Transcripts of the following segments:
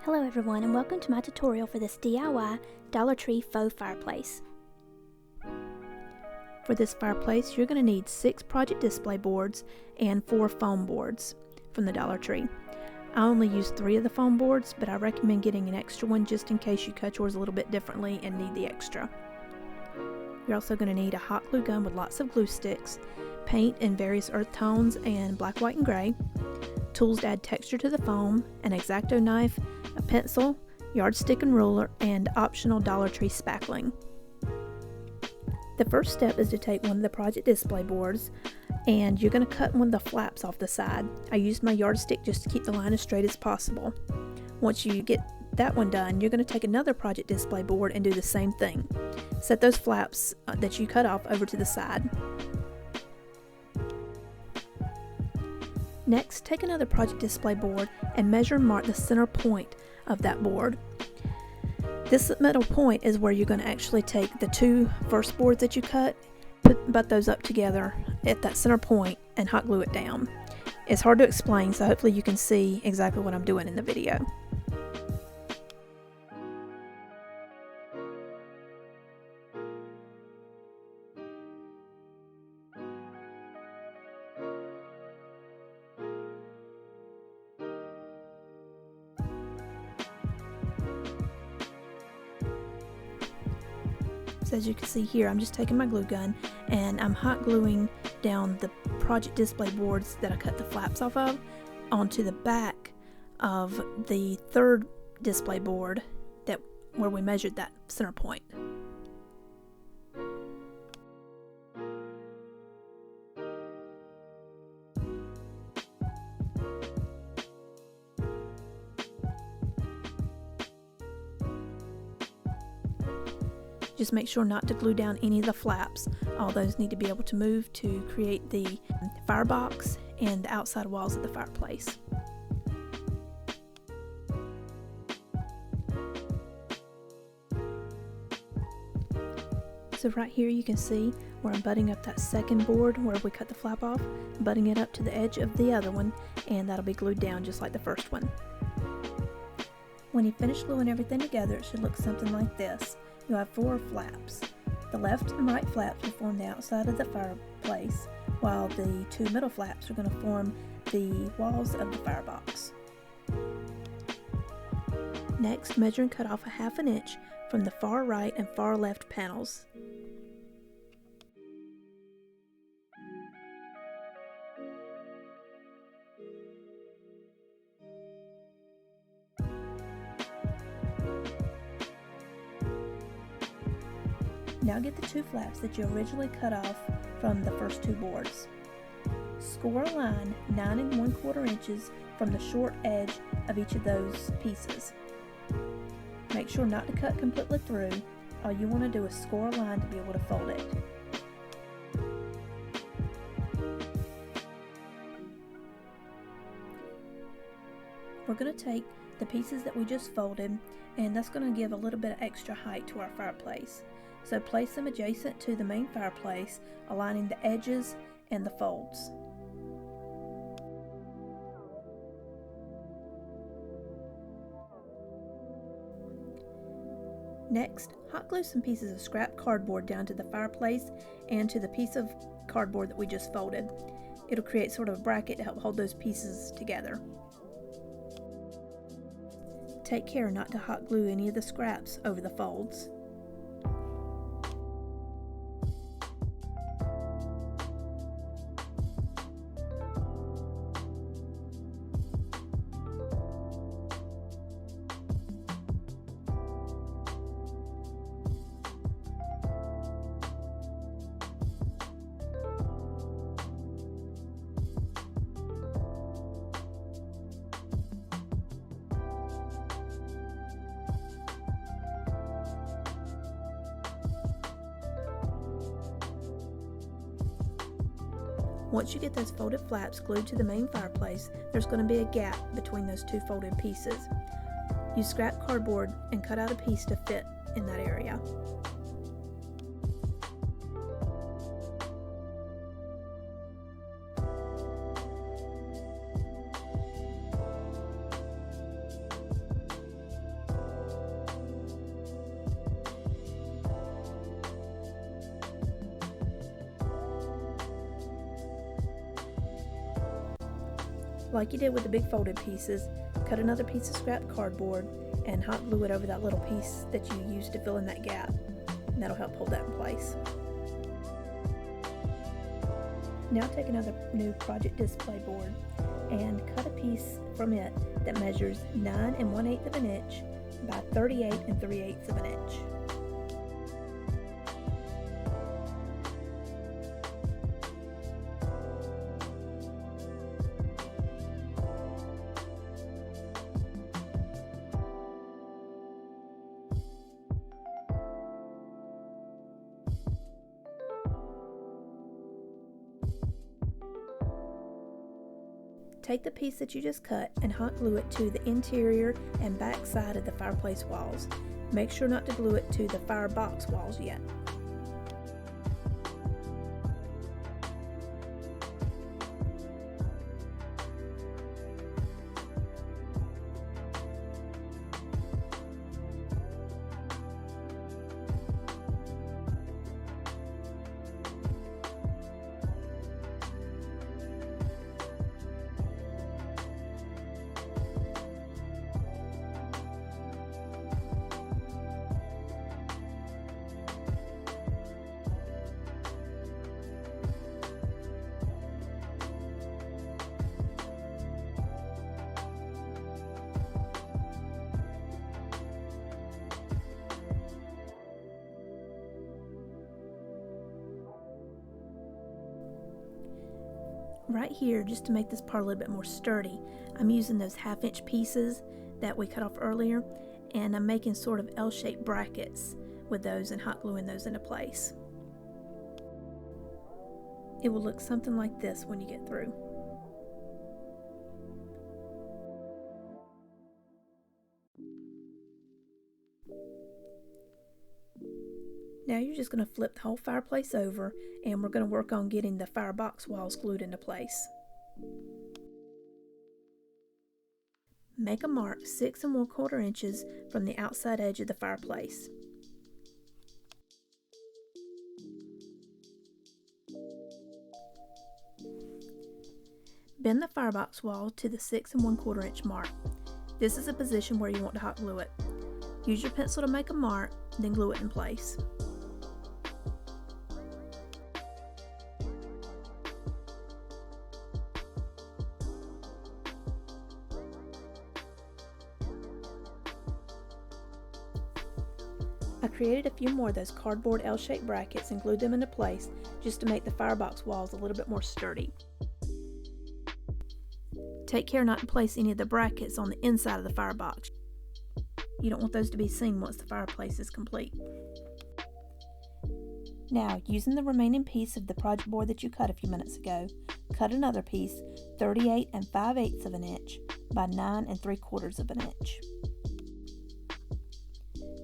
Hello everyone, and welcome to my tutorial for this DIY Dollar Tree faux fireplace. For this fireplace, you're going to need 6 project display boards and 4 foam boards from the Dollar Tree. I only used 3 of the foam boards, but I recommend getting an extra one just in case you cut yours a little bit differently and need the extra. You're also going to need a hot glue gun with lots of glue sticks, paint in various earth tones and black, white, and gray, tools to add texture to the foam, an X-acto knife, a pencil, yardstick and ruler, and optional Dollar Tree spackling. The first step is to take one of the project display boards and you're going to cut one of the flaps off the side. I used my yardstick just to keep the line as straight as possible. Once you get that one done, you're going to take another project display board and do the same thing. Set those flaps that you cut off over to the side. Next, take another project display board and measure and mark the center point of that board. This middle point is where you're going to actually take the 2 first boards that you cut, butt those up together at that center point and hot glue it down. It's hard to explain, so hopefully you can see exactly what I'm doing in the video. So as you can see here, I'm just taking my glue gun and I'm hot gluing down the project display boards that I cut the flaps off of onto the back of the 3rd display board where we measured that center point. Just make sure not to glue down any of the flaps. All those need to be able to move to create the firebox and the outside walls of the fireplace. So right here you can see where I'm butting up that 2nd board where we cut the flap off, butting it up to the edge of the other one, and that'll be glued down just like the first one. When you finish gluing everything together, it should look something like this. You'll have 4 flaps. The left and right flaps will form the outside of the fireplace, while the 2 middle flaps are going to form the walls of the firebox. Next, measure and cut off a 1/2 inch from the far right and far left panels. Now get the 2 flaps that you originally cut off from the first 2 boards. Score a line 9 1/4 inches from the short edge of each of those pieces. Make sure not to cut completely through. All you want to do is score a line to be able to fold it. We're going to take the pieces that we just folded, and that's going to give a little bit of extra height to our fireplace. So place them adjacent to the main fireplace, aligning the edges and the folds. Next, hot glue some pieces of scrap cardboard down to the fireplace and to the piece of cardboard that we just folded. It'll create sort of a bracket to help hold those pieces together. Take care not to hot glue any of the scraps over the folds. Once you get those folded flaps glued to the main fireplace, there's going to be a gap between those 2 folded pieces. Use scrap cardboard and cut out a piece to fit in that area. Like you did with the big folded pieces, cut another piece of scrap cardboard and hot glue it over that little piece that you used to fill in that gap. And that'll help hold that in place. Now take another new project display board and cut a piece from it that measures 9 1/8 of an inch by 38 3/8 of an inch. Take the piece that you just cut and hot glue it to the interior and back side of the fireplace walls. Make sure not to glue it to the firebox walls yet. Right here, just to make this part a little bit more sturdy, I'm using those 1/2-inch pieces that we cut off earlier, and I'm making sort of L-shaped brackets with those and hot gluing those into place. It will look something like this when you get through. Now you're just going to flip the whole fireplace over, and we're going to work on getting the firebox walls glued into place. Make a mark 6 1/4 inches from the outside edge of the fireplace. Bend the firebox wall to the 6 1/4 inch mark. This is a position where you want to hot glue it. Use your pencil to make a mark, then glue it in place. I created a few more of those cardboard L-shaped brackets and glued them into place just to make the firebox walls a little bit more sturdy. Take care not to place any of the brackets on the inside of the firebox. You don't want those to be seen once the fireplace is complete. Now, using the remaining piece of the project board that you cut a few minutes ago, cut another piece 38 5/8 of an inch by 9 3/4 of an inch.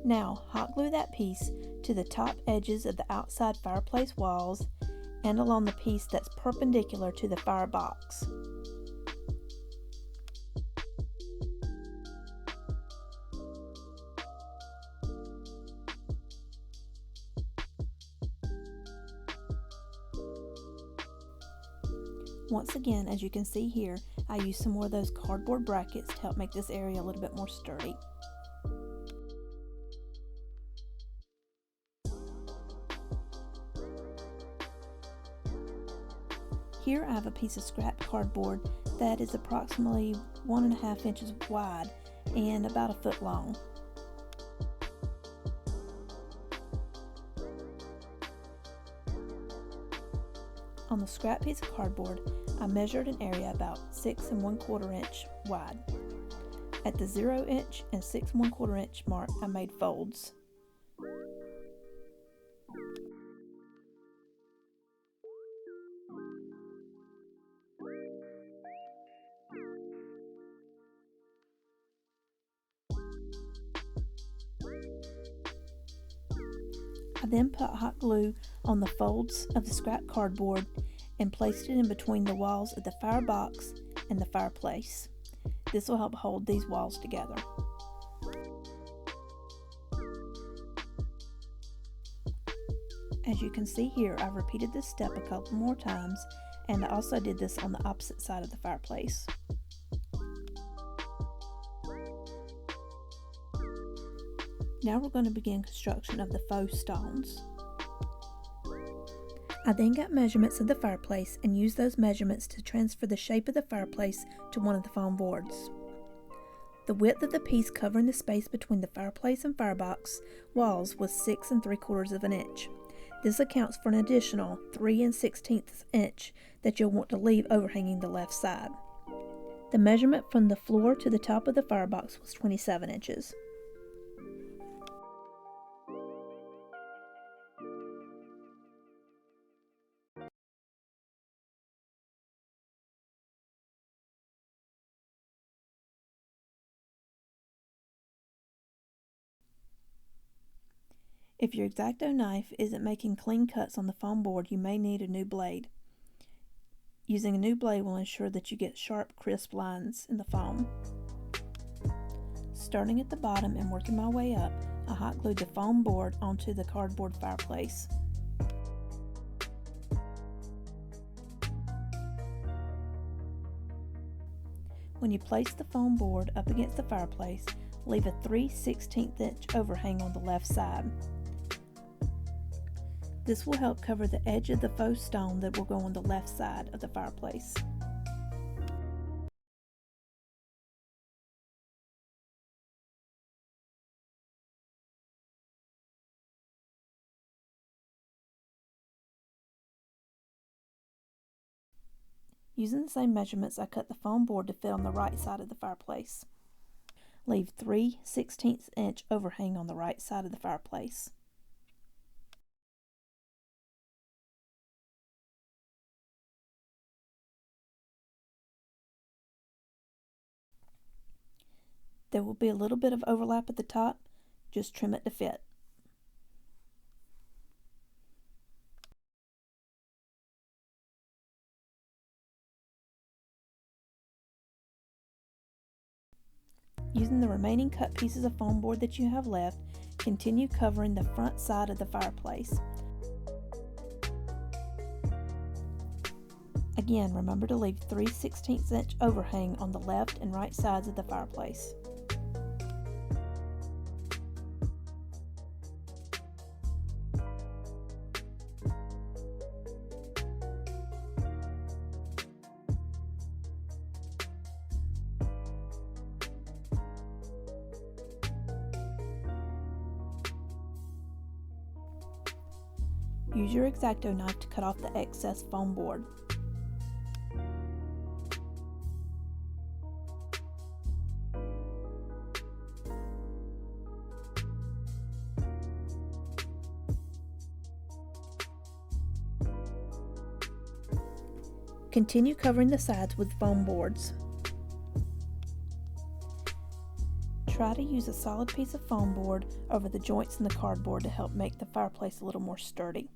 Now, hot glue that piece to the top edges of the outside fireplace walls and along the piece that's perpendicular to the firebox. Once again, as you can see here, I used some more of those cardboard brackets to help make this area a little bit more sturdy. Here I have a piece of scrap cardboard that is approximately 1 1/2 inches wide and about 1 foot long. On the scrap piece of cardboard, I measured an area about 6 1/4 inch wide. At the 0 inch and 6 1/4 inch mark, I made folds. I then put hot glue on the folds of the scrap cardboard and placed it in between the walls of the firebox and the fireplace. This will help hold these walls together. As you can see here, I've repeated this step a couple more times, and I also did this on the opposite side of the fireplace. Now we're going to begin construction of the faux stones. I then got measurements of the fireplace and used those measurements to transfer the shape of the fireplace to one of the foam boards. The width of the piece covering the space between the fireplace and firebox walls was 6 3/4 of an inch. This accounts for an additional 3 1/16 inch that you'll want to leave overhanging the left side. The measurement from the floor to the top of the firebox was 27 inches. If your X-acto knife isn't making clean cuts on the foam board, you may need a new blade. Using a new blade will ensure that you get sharp, crisp lines in the foam. Starting at the bottom and working my way up, I hot glued the foam board onto the cardboard fireplace. When you place the foam board up against the fireplace, leave a 3 1/16 inch overhang on the left side. This will help cover the edge of the faux stone that will go on the left side of the fireplace. Using the same measurements, I cut the foam board to fit on the right side of the fireplace. Leave 3 1/16 inch overhang on the right side of the fireplace. There will be a little bit of overlap at the top, just trim it to fit. Using the remaining cut pieces of foam board that you have left, continue covering the front side of the fireplace. Again, remember to leave 3 1/16 inch overhang on the left and right sides of the fireplace. Use your X-acto knife to cut off the excess foam board. Continue covering the sides with foam boards. Try to use a solid piece of foam board over the joints in the cardboard to help make the fireplace a little more sturdy.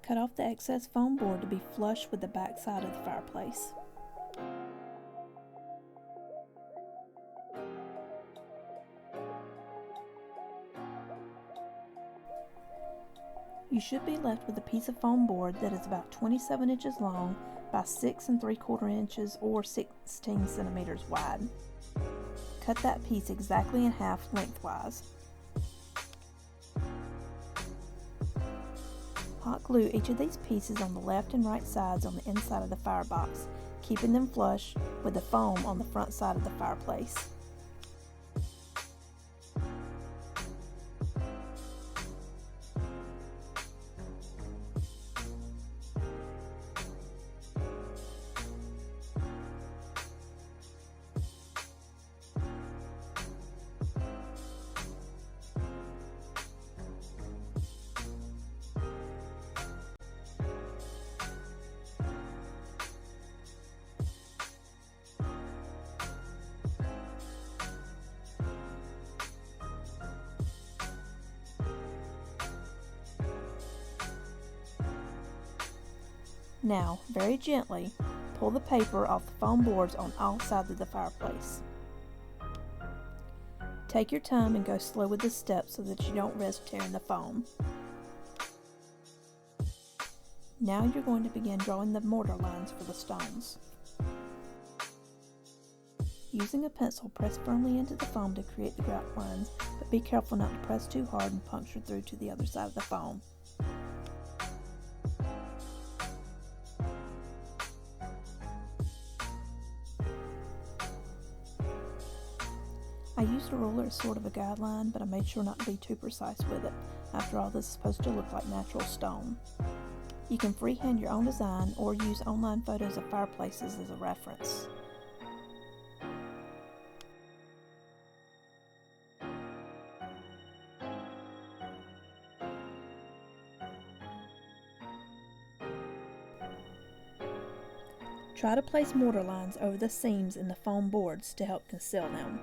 Cut off the excess foam board to be flush with the back side of the fireplace. You should be left with a piece of foam board that is about 27 inches long by 6 3/4 inches or 16 centimeters wide. Cut that piece exactly in half lengthwise. Hot glue each of these pieces on the left and right sides on the inside of the firebox, keeping them flush with the foam on the front side of the fireplace. Now, very gently, pull the paper off the foam boards on all sides of the fireplace. Take your time and go slow with the steps so that you don't risk tearing the foam. Now you're going to begin drawing the mortar lines for the stones. Using a pencil, press firmly into the foam to create the grout lines, but be careful not to press too hard and puncture through to the other side of the foam. I used a ruler as sort of a guideline, but I made sure not to be too precise with it. After all, this is supposed to look like natural stone. You can freehand your own design or use online photos of fireplaces as a reference. Try to place mortar lines over the seams in the foam boards to help conceal them.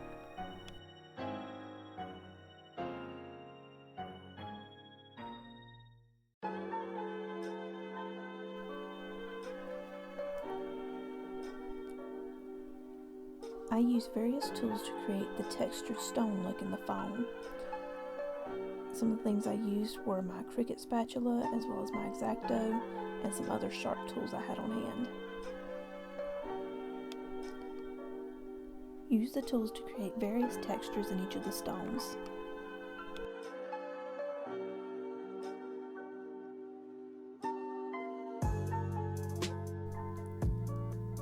I used various tools to create the textured stone look in the foam. Some of the things I used were my Cricut spatula as well as my X-acto and some other sharp tools I had on hand. Use the tools to create various textures in each of the stones.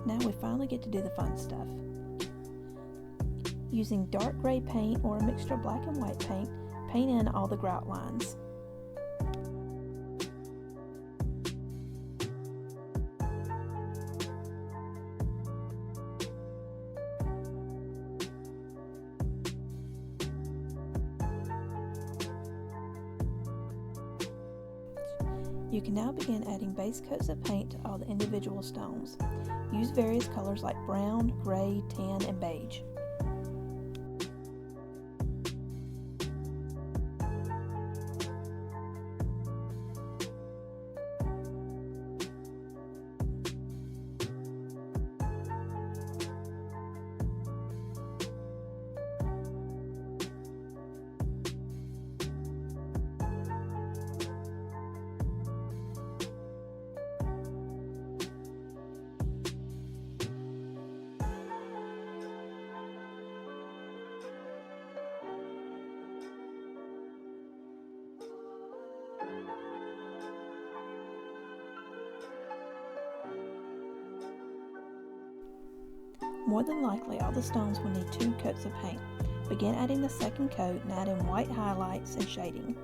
Now we finally get to do the fun stuff. Using dark gray paint or a mixture of black and white paint, paint in all the grout lines. You can now begin adding base coats of paint to all the individual stones. Use various colors like brown, gray, tan, and beige. More than likely, all the stones will need 2 coats of paint. Begin adding the second coat and add in white highlights and shading.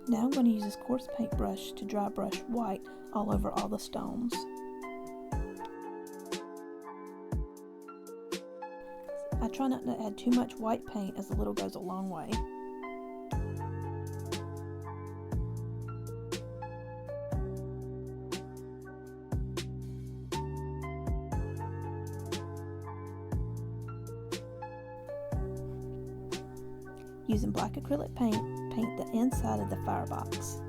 Now I'm going to use this coarse paintbrush to dry brush white all over all the stones. I try not to add too much white paint as a little goes a long way. Using black acrylic paint, paint the inside of the firebox.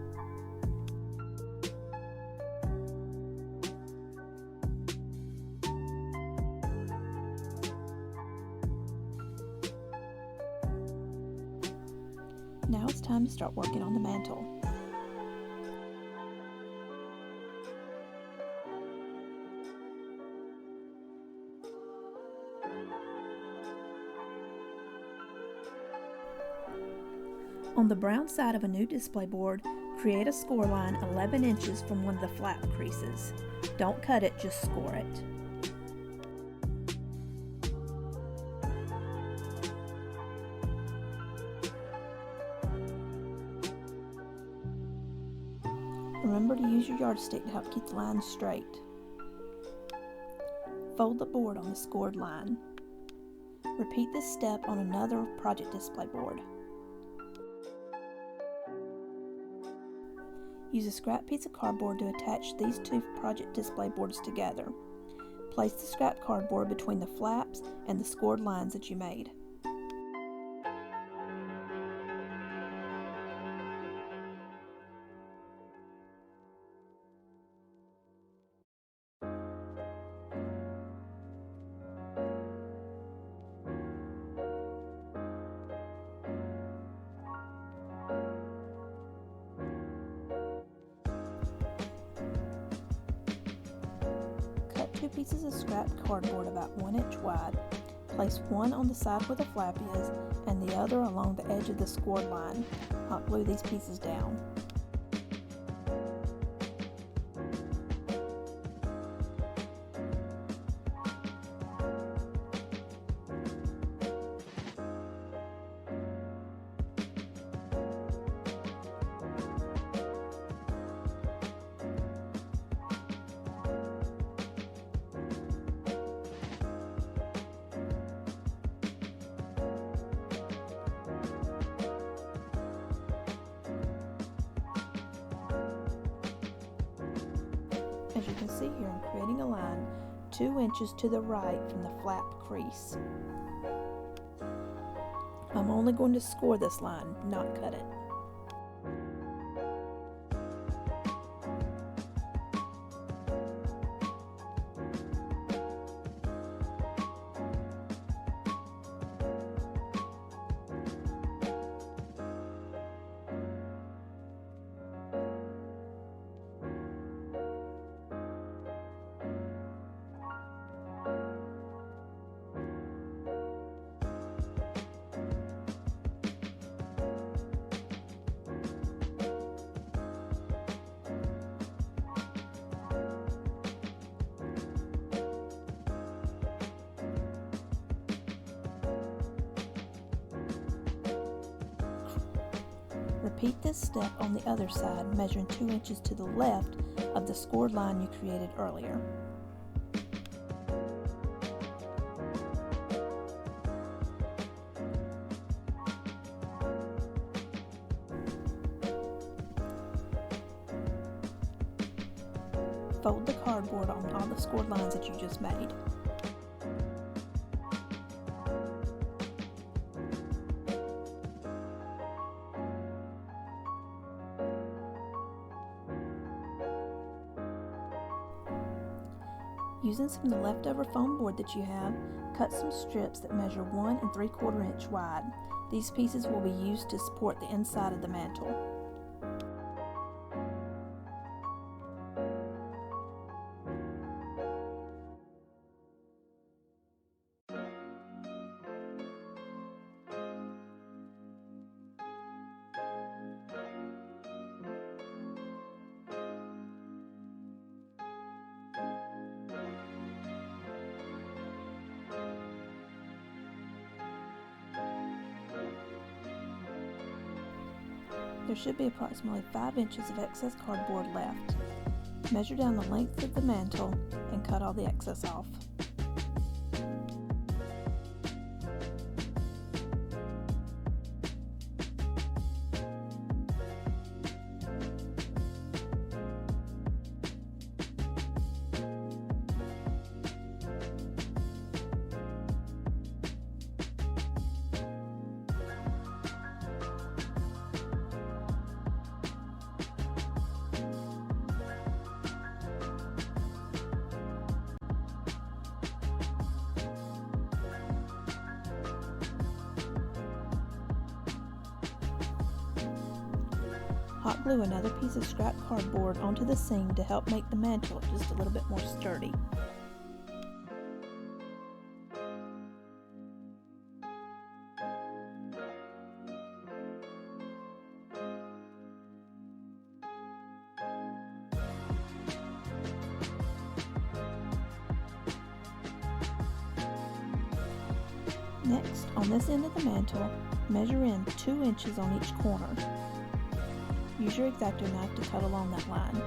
Now it's time to start working on the mantel. On the brown side of a new display board, create a score line 11 inches from one of the flap creases. Don't cut it, just score it. Remember to use your yardstick to help keep the lines straight. Fold the board on the scored line. Repeat this step on another project display board. Use a scrap piece of cardboard to attach these 2 project display boards together. Place the scrap cardboard between the flaps and the scored lines that you made. two pieces of scrap cardboard about 1 inch wide. Place one on the side where the flap is and the other along the edge of the scored line. Hot glue these pieces down. As you can see here, I'm creating a line 2 inches to the right from the flap crease. I'm only going to score this line, not cut it. Repeat this step on the other side, measuring 2 inches to the left of the scored line you created earlier. Fold the cardboard on all the scored lines that you just made. Using some of the leftover foam board that you have, cut some strips that measure 1 3/4 inch wide. These pieces will be used to support the inside of the mantel. There should be approximately 5 inches of excess cardboard left. Measure down the length of the mantel and cut all the excess off. Hot glue another piece of scrap cardboard onto the seam to help make the mantel just a little bit more sturdy. Next, on this end of the mantel, measure in 2 inches on each corner. Use your X-acto knife to cut along that line.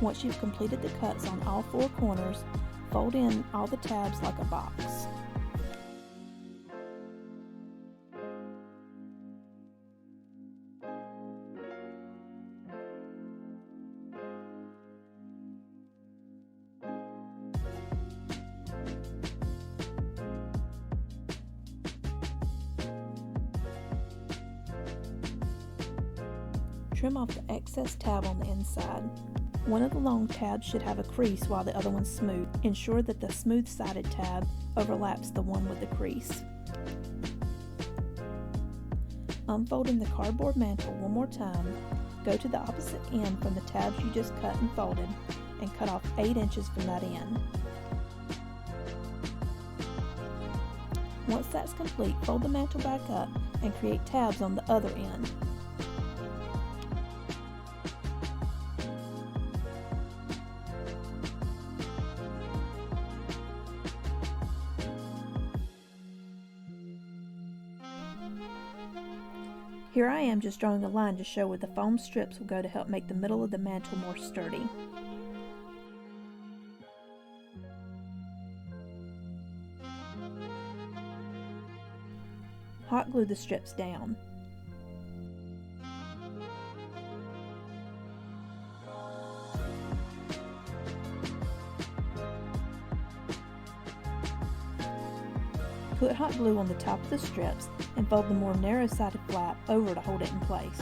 Once you've completed the cuts on all 4 corners, fold in all the tabs like a box. Trim off the excess tab on the inside. One of the long tabs should have a crease while the other one's smooth. Ensure that the smooth-sided tab overlaps the one with the crease. Unfolding the cardboard mantel one more time, Go to the opposite end from the tabs you just cut and folded and cut off 8 inches from that end. Once that's complete, fold the mantel back up and create tabs on the other end. Here I am just drawing a line to show where the foam strips will go to help make the middle of the mantel more sturdy. Hot glue the strips down. Put hot glue on the top of the strips and fold the more narrow-sided flap over to hold it in place.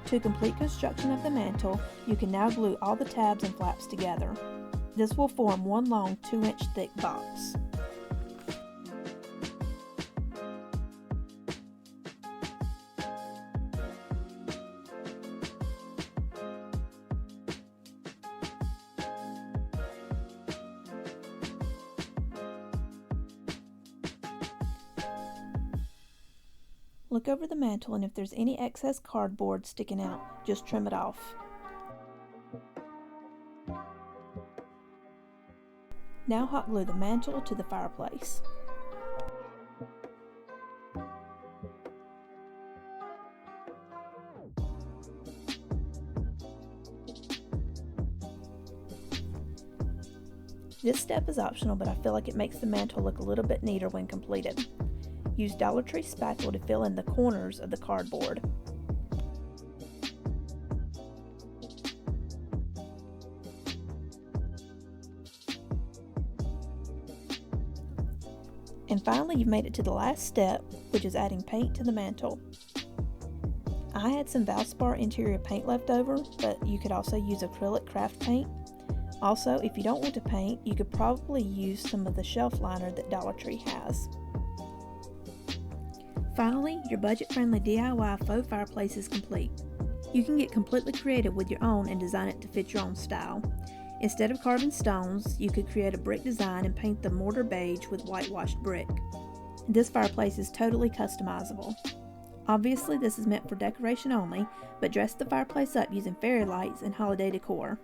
To complete construction of the mantel, you can now glue all the tabs and flaps together. This will form one long 2-inch thick box. Look over the mantel, and if there's any excess cardboard sticking out, just trim it off. Now hot glue the mantel to the fireplace. This step is optional, but I feel like it makes the mantel look a little bit neater when completed. Use Dollar Tree spackle to fill in the corners of the cardboard. And finally, you've made it to the last step, which is adding paint to the mantel. I had some Valspar interior paint left over, but you could also use acrylic craft paint. Also, if you don't want to paint, you could probably use some of the shelf liner that Dollar Tree has. Finally, your budget-friendly DIY faux fireplace is complete. You can get completely creative with your own and design it to fit your own style. Instead of carving stones, you could create a brick design and paint the mortar beige with whitewashed brick. This fireplace is totally customizable. Obviously, this is meant for decoration only, but dress the fireplace up using fairy lights and holiday decor.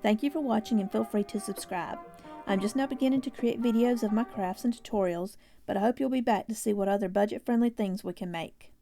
Thank you for watching, and feel free to subscribe. I'm just now beginning to create videos of my crafts and tutorials, but I hope you'll be back to see what other budget-friendly things we can make.